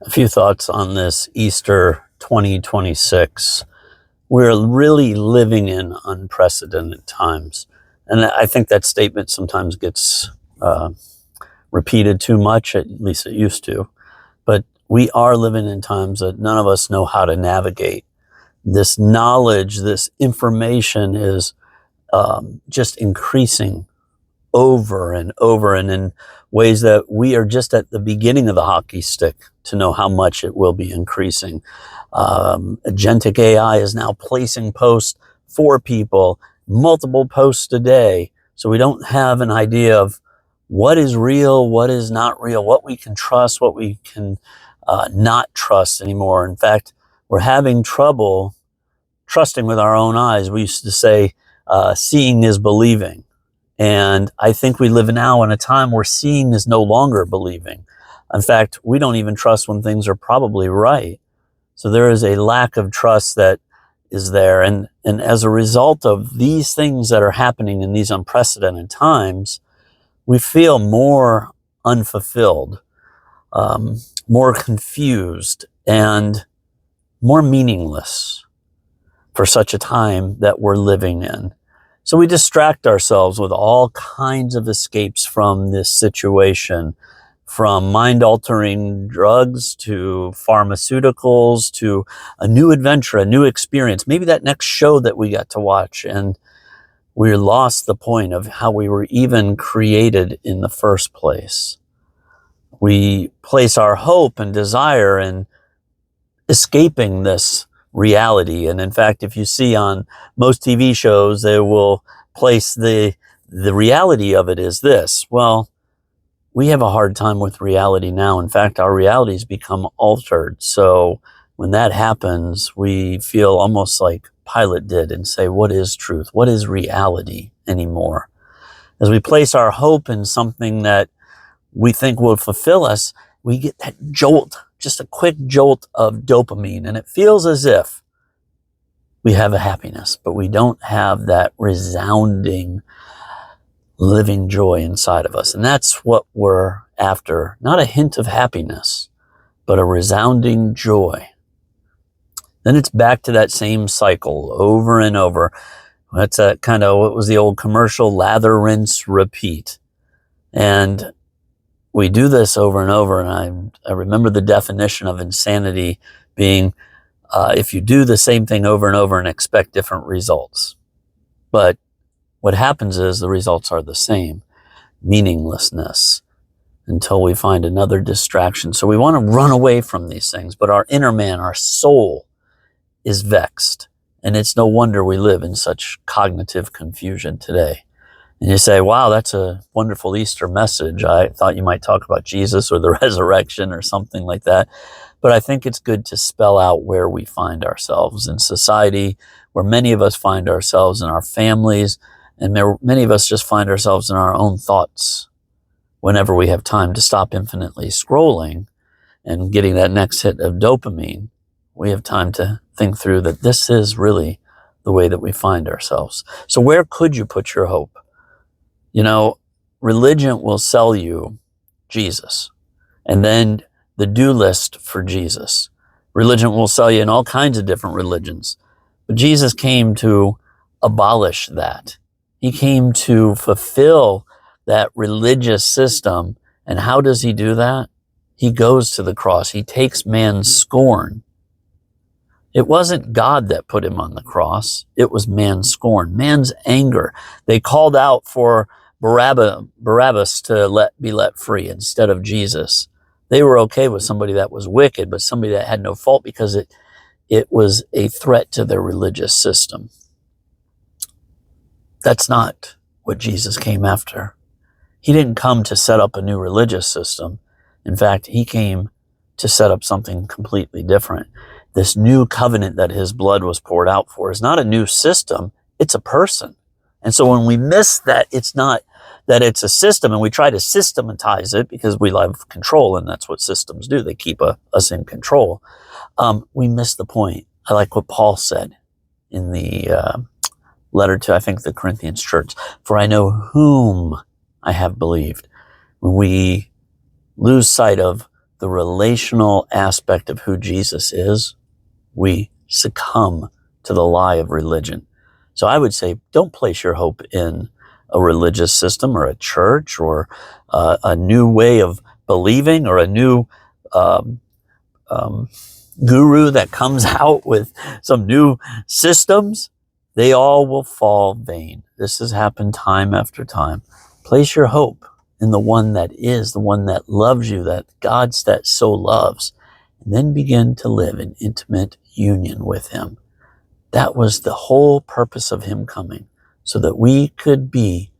A few thoughts on this Easter 2026. We're really living in unprecedented times. And I think that statement sometimes gets repeated too much, at least it used to. But we are living in times that none of us know how to navigate. This knowledge, this information is just increasing over and over, and in ways that we are just at the beginning of the hockey stick to know how much it will be increasing. Agentic AI is now placing posts for people, multiple posts a day, so we don't have an idea of what is real, what is not real, what we can trust, what we can not trust anymore. In fact, we're having trouble trusting with our own eyes. We used to say, seeing is believing. And I think we live now in a time where seeing is no longer believing. In fact, we don't even trust when things are probably right. So there is a lack of trust that is there. And as a result of these things that are happening in these unprecedented times, we feel more unfulfilled, more confused, and more meaningless for such a time that we're living in. So we distract ourselves with all kinds of escapes from this situation, from mind-altering drugs to pharmaceuticals to a new adventure, a new experience, maybe that next show that we got to watch. And we lost the point of how we were even created in the first place. We place our hope and desire in escaping this reality. And in fact, if you see on most TV shows, they will place the reality of it is this. Well, we have a hard time with reality now. In fact, our reality's become altered. So when that happens, we feel almost like Pilate did and say, what is truth? What is reality anymore? As we place our hope in something that we think will fulfill us, we get that jolt, just a quick jolt of dopamine. And it feels as if we have a happiness, but we don't have that resounding, living joy inside of us. And that's what we're after. Not a hint of happiness, but a resounding joy. Then it's back to that same cycle over and over. That's a kind of, what was the old commercial? Lather, rinse, repeat. And we do this over and over. And I remember the definition of insanity being if you do the same thing over and over and expect different results. But what happens is the results are the same. Meaninglessness until we find another distraction. So we want to run away from these things. But our inner man, our soul, is vexed. And it's no wonder we live in such cognitive confusion today. And you say, wow, that's a wonderful Easter message. I thought you might talk about Jesus or the resurrection or something like that. But I think it's good to spell out where we find ourselves in society, where many of us find ourselves in our families, and many of us just find ourselves in our own thoughts whenever we have time to stop infinitely scrolling and getting that next hit of dopamine. We have time to think through that this is really the way that we find ourselves. So where could you put your hope? You know, religion will sell you Jesus and then the do list for Jesus. Religion will sell you in all kinds of different religions. But Jesus came to abolish that. He came to fulfill that religious system. And how does he do that? He goes to the cross. He takes man's scorn. It wasn't God that put him on the cross. It was man's scorn, man's anger. They called out for Barabbas to be let free instead of Jesus. They were okay with somebody that was wicked, but somebody that had no fault because it was a threat to their religious system. That's not what Jesus came after. He didn't come to set up a new religious system. In fact, he came to set up something completely different. This new covenant that his blood was poured out for is not a new system, it's a person. And so when we miss that, it's not that it's a system and we try to systematize it because we love control and that's what systems do. They keep us in control. We miss the point. I like what Paul said in the letter to, I think, the Corinthians church. For I know whom I have believed. When we lose sight of the relational aspect of who Jesus is, we succumb to the lie of religion. So I would say, don't place your hope in a religious system or a church or a new way of believing or a new guru that comes out with some new systems. They all will fall vain. This has happened time after time. Place your hope in the one that is, the one that loves you, that God that so loves, and then begin to live in intimate union with him. That was the whole purpose of him coming, so that we could be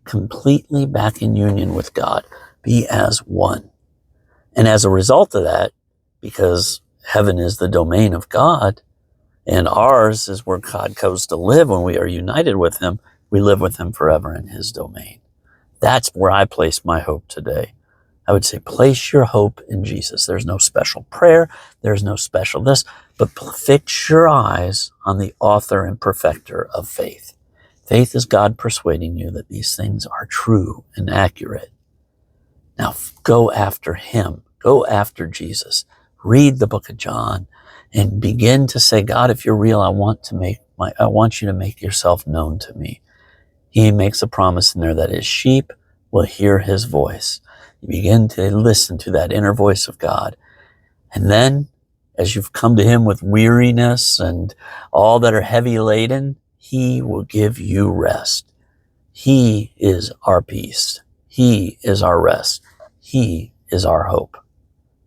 completely back in union with God, be as one. And as a result of that, because heaven is the domain of God, and ours is where God goes to live when we are united with him, we live with him forever in his domain. That's where I place my hope today. I would say, place your hope in Jesus. There's no special prayer. There's no special this, but fix your eyes on the author and perfecter of faith. Faith is God persuading you that these things are true and accurate. Now go after him. Go after Jesus. Read the book of John and begin to say, God, if you're real, I want you to make yourself known to me. He makes a promise in there that his sheep will hear his voice. You begin to listen to that inner voice of God. And then, as you've come to him with weariness and all that are heavy laden, he will give you rest. He is our peace. He is our rest. He is our hope.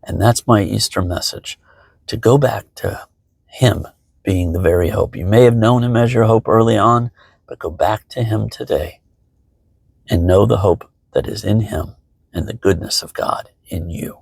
And that's my Easter message, to go back to him being the very hope. You may have known him as your hope early on, but go back to him today and know the hope that is in him and the goodness of God in you.